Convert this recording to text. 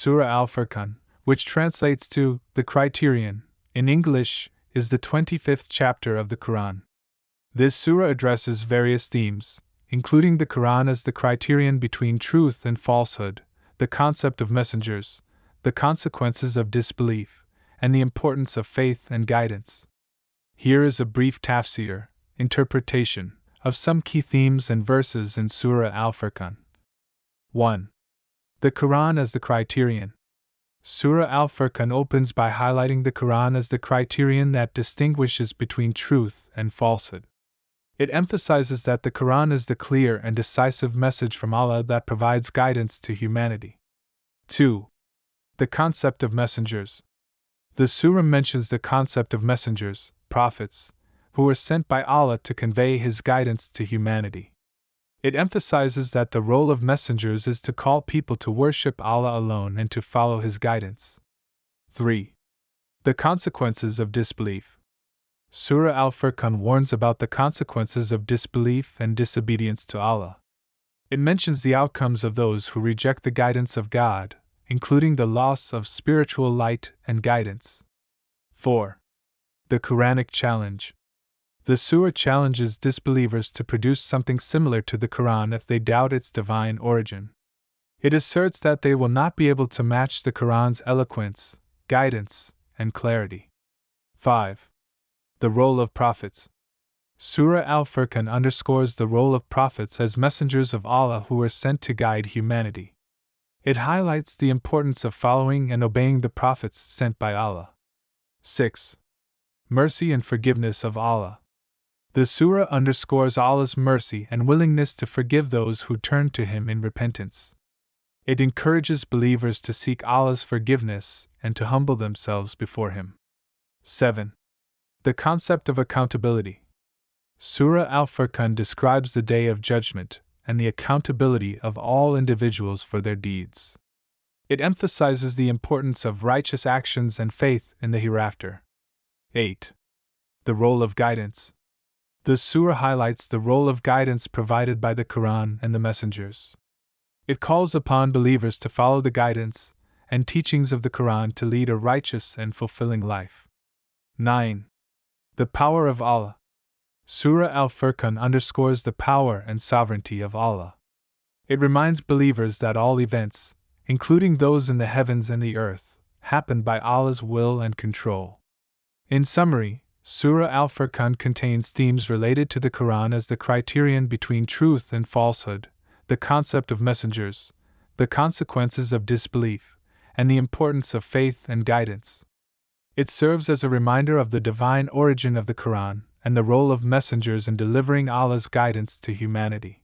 Surah Al-Furqan, which translates to the Criterion, in English, is the 25th chapter of the Qur'an. This surah addresses various themes, including the Qur'an as the criterion between truth and falsehood, the concept of messengers, the consequences of disbelief, and the importance of faith and guidance. Here is a brief Tafseer, interpretation, of some key themes and verses in Surah Al-Furqan. 1. The Qur'an as the criterion. Surah Al-Furqan opens by highlighting the Qur'an as the criterion that distinguishes between truth and falsehood. It emphasizes that the Qur'an is the clear and decisive message from Allah that provides guidance to humanity. 2. The concept of messengers. The surah mentions the concept of messengers, prophets, who were sent by Allah to convey His guidance to humanity. It emphasizes that the role of messengers is to call people to worship Allah alone and to follow His guidance. 3. The consequences of disbelief. Surah Al-Furqan warns about the consequences of disbelief and disobedience to Allah. It mentions the outcomes of those who reject the guidance of God, including the loss of spiritual light and guidance. 4. The Quranic challenge. The surah challenges disbelievers to produce something similar to the Qur'an if they doubt its divine origin. It asserts that they will not be able to match the Qur'an's eloquence, guidance, and clarity. 5. The role of prophets. Surah Al-Furqan underscores the role of prophets as messengers of Allah who are sent to guide humanity. It highlights the importance of following and obeying the prophets sent by Allah. 6. Mercy and forgiveness of Allah. The surah underscores Allah's mercy and willingness to forgive those who turn to Him in repentance. It encourages believers to seek Allah's forgiveness and to humble themselves before Him. 7. The concept of accountability. Surah Al-Furqan describes the Day of Judgment and the accountability of all individuals for their deeds. It emphasizes the importance of righteous actions and faith in the hereafter. 8. The role of guidance. The surah highlights the role of guidance provided by the Qur'an and the messengers. It calls upon believers to follow the guidance and teachings of the Qur'an to lead a righteous and fulfilling life. 9. The power of Allah. Surah Al-Furqan underscores the power and sovereignty of Allah. It reminds believers that all events, including those in the heavens and the earth, happen by Allah's will and control. In summary, Surah Al-Furqan contains themes related to the Qur'an as the criterion between truth and falsehood, the concept of messengers, the consequences of disbelief, and the importance of faith and guidance. It serves as a reminder of the divine origin of the Qur'an and the role of messengers in delivering Allah's guidance to humanity.